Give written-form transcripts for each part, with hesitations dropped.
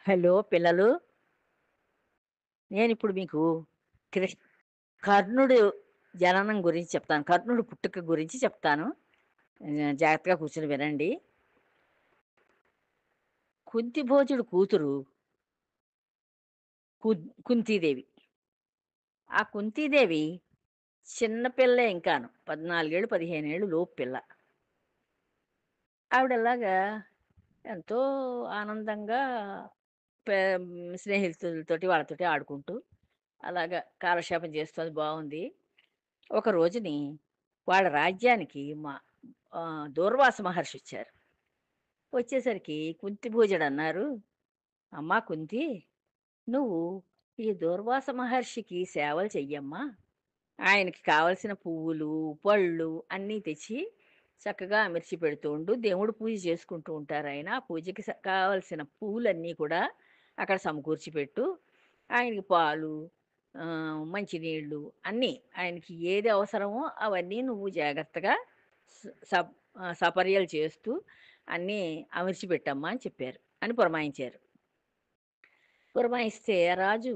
Hello పిల్లలు. నేనిప్పుడు మీకు క్రిష్ కర్ణుడు జననం గురించి చెప్తాను. కర్ణుడు పుట్టుక గురించి చెప్తాను. జాగ్రత్తగా కూర్చొని వినండి. కుంతిభోజుడు కూతురు కుంతీదేవి. ఆ కుంతీదేవి చిన్న పిల్లే ఇంకాను. 14 ఏళ్ళు, 15 ఏళ్ళు లోపు పిల్ల. ఆవిడలాగా ఎంతో ఆనందంగా పే స్నేహితులతోటి వాళ్ళతోటి ఆడుకుంటూ అలాగా కాలక్షేపం చేస్తోంది బావుంది. ఒక రోజుని వాళ్ళ రాజ్యానికి దూర్వాస మహర్షొచ్చారు. వచ్చేసరికి కుంతిభోజుడన్నారు, "అమ్మా కుంతి, నువ్వు ఈ దూర్వాస మహర్షికి సేవలు చెయ్యమ్మా. ఆయనకి కావలసిన పువ్వులు, పళ్ళు అన్నీ తెచ్చి చక్కగా అమర్చి పెడుతూ ఉండు. దేవుడు పూజ చేసుకుంటూ ఉంటారాయన. ఆ పూజకి కావాల్సిన పువ్వులన్నీ కూడా అక్కడ సమకూర్చి పెట్టు. ఆయనకి పాలు, మంచినీళ్ళు అన్నీ ఆయనకి ఏది అవసరమో అవన్నీ నువ్వు జాగ్రత్తగా స సప్ సపర్యలు చేస్తూ అన్నీ అమర్చి పెట్టమ్మా" అని చెప్పారు. అని పురమాయించారు. పురమాయిస్తే రాజు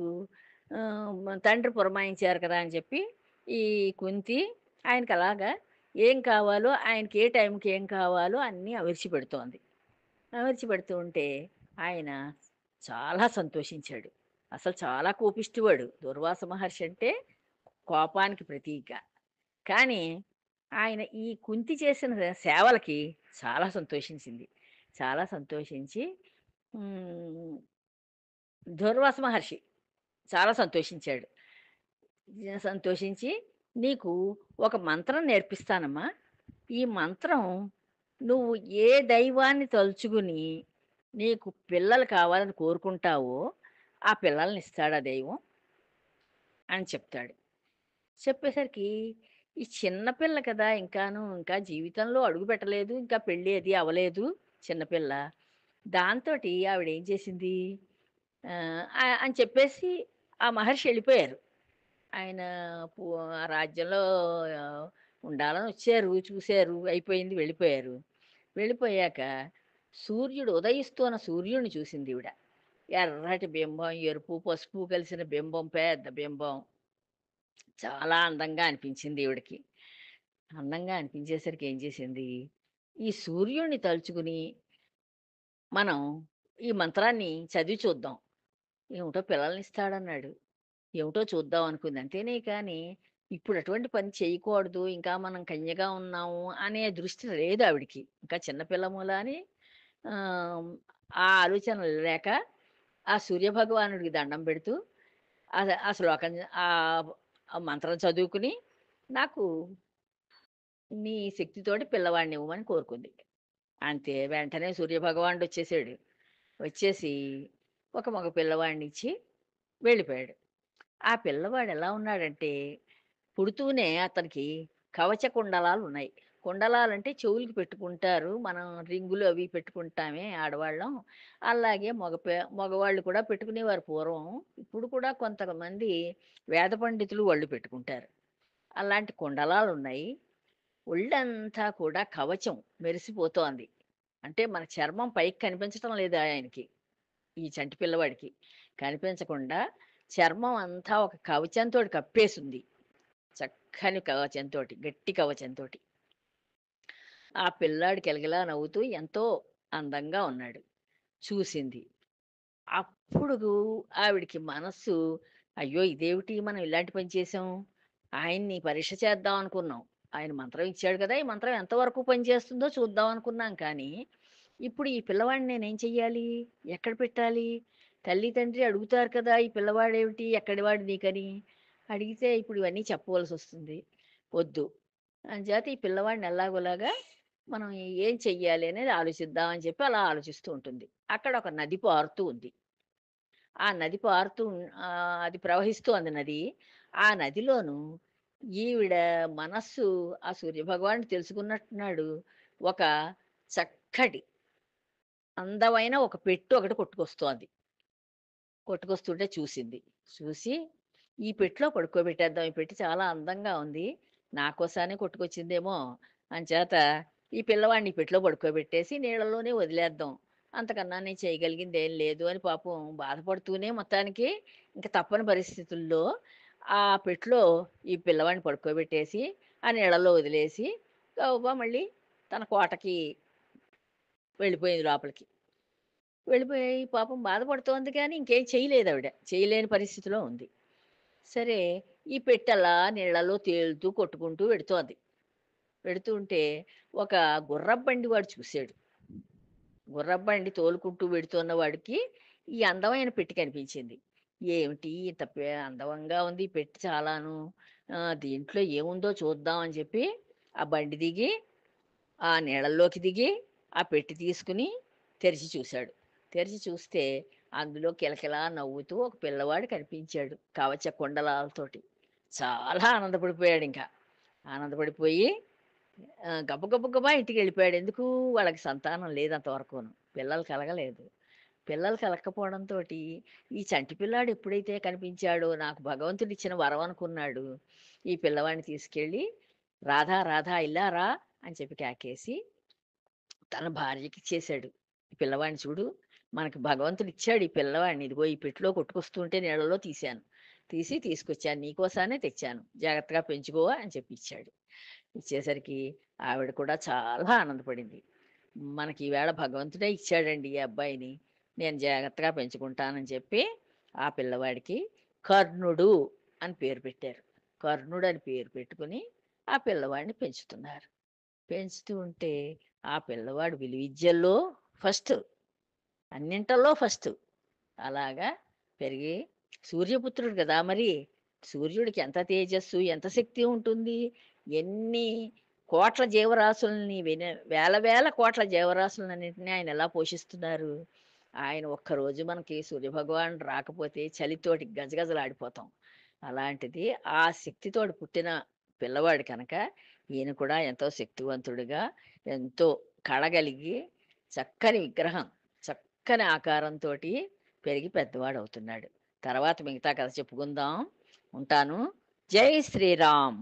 తండ్రి పురమాయించారు కదా అని చెప్పి ఈ కుంతి ఆయనకలాగా ఏం కావాలో, ఆయనకి ఏ టైంకి ఏం కావాలో అన్నీ అమర్చి పెడుతోంది. అమర్చి పెడుతూ ఉంటే ఆయన చాలా సంతోషించాడు. అసలు చాలా కోపిష్టివాడు. దుర్వాస మహర్షి అంటే కోపానికి ప్రతీక. కానీ ఆయన ఈ కుంతి చేసిన సేవలకి చాలా సంతోషించింది. చాలా సంతోషించి హ్మ్. దుర్వాస మహర్షి చాలా సంతోషించాడు. సంతోషించి, "నీకు ఒక మంత్రం నేర్పిస్తానమ్మా. ఈ మంత్రం నువ్వు ఏ దైవాన్ని తలుచుకుని నీకు పిల్లలు కావాలని కోరుకుంటావో, ఆ పిల్లలనిస్తాడు ఆ దైవం" అని చెప్తాడు. చెప్పేసరికి ఈ చిన్న పిల్ల కదా! ఇంకా జీవితంలో అడుగు పెట్టలేదు. ఇంకా పెళ్లి అది అవ్వలేదు చిన్నపిల్ల. దాంతోటి ఆవిడేం చేసింది, అని చెప్పేసి ఆ మహర్షి ఎళ్ళిపోయారు. ఆయన ఆ రాజ్యంలో ఆహ్, ఉండాలని వచ్చారు, చూసారు, అయిపోయింది వెళ్ళిపోయారు. వెళ్ళిపోయాక ఉదయిస్తున్న సూర్యుడిని చూసిందీవిడ. ఎర్రటి బింబం, ఎరుపు, పసుపు కలిసిన బింబం, పెద్ద బింబం. చాలా అందంగా అనిపించింది ఈవిడకి. అందంగా అనిపించేసరికి ఏం చేసింది, ఈ సూర్యుడిని తలుచుకుని మనం ఈ మంత్రాన్ని చదివి చూద్దాం. ఏమిటో పిల్లలనిస్తాడన్నాడు. ఏమిటో చూద్దాం అనుకుంది. అంతేనే కానీ, ఇప్పుడు అటువంటి పని చేయకూడదు. ఇంకా మనం కన్యగా ఉన్నాము అనే దృష్టి లేదు ఆవిడకి. ఇంకా చిన్న పిల్ల మూల అని ఆహ్, ఆ ఆలోచనలు లేక, ఆ సూర్యభగవానుడికి దండం పెడుతూ, ఆ శ్లోకం ఆ మంత్రం చదువుకుని, నాకు నీ శక్తితోటి పిల్లవాడినివ్వమని కోరుకుంది. అంతే వెంటనే సూర్యభగవానుడొచ్చేసాడు. వచ్చేసి ఒక మగ పిల్లవాడినిచ్చి వెళ్ళిపోయాడు. ఆ పిల్లవాడు ఎలా ఉన్నాడంటే, పుడుతూనే అతనికి కవచ కుండలాలున్నాయి. కుండలాలంటే చెవులకి పెట్టుకుంటారు. మనం రింగులు అవి పెట్టుకుంటామే ఆడవాళ్ళం. అలాగే మగవాళ్ళు కూడా పెట్టుకునేవారు పూర్వం. ఇప్పుడు కూడా కొంతమంది వేద పండితులు వాళ్ళు పెట్టుకుంటారు. అలాంటి కుండలాలున్నాయి. ఒళ్ళంతా కూడా కవచం మెరిసిపోతోంది. అంటే మన చర్మం పైకి కనిపించటం లేదు ఆయనకి. ఈ చంటి పిల్లవాడికి. కనిపించకుండా చర్మం అంతా ఒక కవచంతోటి కప్పేసుంది. చక్కని కవచంతోటి, గట్టి కవచంతోటి. ఆ పిల్లాడు కిలకిలా నవ్వుతూ ఎంతో అందంగా ఉన్నాడు. చూసింది. అప్పుడు ఆవిడకి మనస్సు, అయ్యో! ఇదేమిటి మనం ఇలాంటి పని చేశాం. ఆయన్ని పరీక్ష చేద్దాం అనుకున్నాం. ఆయన మంత్రం ఇచ్చాడు కదా! ఈ మంత్రం ఎంతవరకు పనిచేస్తుందో చూద్దాం అనుకున్నాం కానీ, ఇప్పుడు ఈ పిల్లవాడిని నేనేం చెయ్యాలి? ఎక్కడ పెట్టాలి? తల్లి, తండ్రి అడుగుతారు కదా! ఈ పిల్లవాడేమిటి? ఎక్కడి వాడు నీకని. అడిగితే ఇప్పుడు ఇవన్నీ చెప్పవలసొస్తుంది. వద్దు. అంచేత ఈ పిల్లవాడిని ఎలాగోలాగా మనం ఏం చెయ్యాలి అనేది ఆలోచిద్దాం అని చెప్పి అలా ఆలోచిస్తూ ఉంటుంది. అక్కడ ఒక నది పారుతూ ఉంది. ఆ నది అది ప్రవహిస్తోంది నది. ఆ నదిలోను ఈవిడ మనస్సు ఆ సూర్యభగవానుడు తెలుసుకున్నట్టున్నాడు. ఒక చక్కటి అందమైన ఒక పెట్టు ఒకటి కొట్టుకొస్తోంది. కొట్టుకొస్తుంటే చూసింది. చూసి ఈ పెట్టెలో పడుకోబెట్టేద్దాం. ఈ పెట్టె చాలా అందంగా ఉంది. నా కోసానే కొట్టుకొచ్చిందేమో అంచేత ఈ పిల్లవాడిని ఈ పెట్టెలో పడుకోబెట్టేసి నీళ్ళలోనే వదిలేద్దాం అంతకన్నా నేను చేయగలిగిందేం లేదు అని పాపం బాధపడుతూనే మొత్తానికి ఇంక తప్పని పరిస్థితుల్లో ఆ పెట్టెలో ఈ పిల్లవాడిని పడుకోబెట్టేసి, ఆ నీళ్ళలో వదిలేసి గబగబా మళ్ళీ తన కోటకి వెళ్ళిపోయింది లోపలికి. వెళ్ళిపోయి పాపం బాధపడుతోంది కానీ ఇంకేం చేయలేదావిడ. చేయలేని పరిస్థితిలో ఉంది. సరే ఈ పెట్టెలా నీళ్ళలో తేలుతూ కొట్టుకుంటూ వెడుతోంది. వెడుతూ ఉంటే ఒక గుర్రపు బండి వాడు చూసాడు. గుర్రపు బండి తోలుకుంటూ వెడుతున్న వాడికి ఈ అందమైన పెట్టె కనిపించింది. ఏమిటి ఇంత అందంగా ఉంది ఈ పెట్టె చాలాను. దీంట్లో ఏముందో చూద్దాం అని చెప్పి ఆ బండి దిగి, ఆ నీళ్ళల్లోకి దిగి, ఆ పెట్టె తీసుకుని తెరిచి చూశాడు. తెరిచి చూస్తే అందులో కిలకిలా నవ్వుతూ ఒక పిల్లవాడు కనిపించాడు. కవచ కుండలాలతోటి. చాలా ఆనందపడిపోయాడింక. ఆనందపడిపోయి గబగబా ఇంటికెళ్ళిపోయాడు. ఎందుకు వాళ్ళకి సంతానం లేదు అంతవరకును. పిల్లలు కలగలేదు. పిల్లలు కలగకపోవడంతోటి ఈ చంటి పిల్లాడు ఎప్పుడైతే కనిపించాడో నాకు భగవంతుడిచ్చిన వరం అనుకున్నాడు. ఈ పిల్లవాడిని తీసుకెళ్ళి రాధా! రాధా! ఇలా రా అని చెప్పి కేకేసి తన భార్యకిచ్చేశాడు. "ఈ పిల్లవాడిని చూడు, మనకి భగవంతుడిచ్చాడు ఈ పిల్లవాడిని. ఇదిగో ఈ పెట్టెలో కొట్టుకొస్తుంటే నీళ్ళలో తీశాను. తీసుకొచ్చాను. నీకోసానే తెచ్చాను. జాగ్రత్తగా పెంచుకో" అని చెప్పి ఇచ్చాడు. ఇచ్చేసరికి ఆవిడ కూడా చాలా ఆనందపడింది. మనకి ఈవేళ భగవంతుడే ఇచ్చాడండి ఈ అబ్బాయిని. నేను జాగ్రత్తగా పెంచుకుంటానని చెప్పి ఆ పిల్లవాడికి కర్ణుడు అని పేరు పెట్టారు. కర్ణుడు అని పేరు పెట్టుకొని ఆ పిల్లవాడిని పెంచుతున్నారు. పెంచుతూ ఉంటే ఆ పిల్లవాడు విలువిద్యల్లో ఫస్ట్. అన్నింటల్లో ఫస్ట్. అలాగా పెరిగి సూర్యపుత్రుడు గదా మరి! సూర్యుడికి ఎంత తేజస్సు, ఎంత శక్తి ఉంటుంది. ఎన్ని కోట్ల జీవరాశుల్ని వేల వేల కోట్ల జీవరాశులనన్నిటిని ఆయన ఎలా పోషిస్తున్నారు. ఆయన ఒక్కరోజు మనకి సూర్యభగవానుడు రాకపోతే చలితోటి గజగజలాడిపోతాం. అలాంటిది ఆ శక్తితోటి పుట్టిన పిల్లవాడు కనుక ఈయన కూడా ఎంతో శక్తివంతుడిగా, ఎంతో కళగలిగి, చక్కని విగ్రహం, చక్కని ఆకారంతోటి పెరిగి పెద్దవాడవుతున్నాడు. తర్వాత మిగతా కథ చెప్పుకుందాం. ఉంటాను. జై శ్రీరామ్.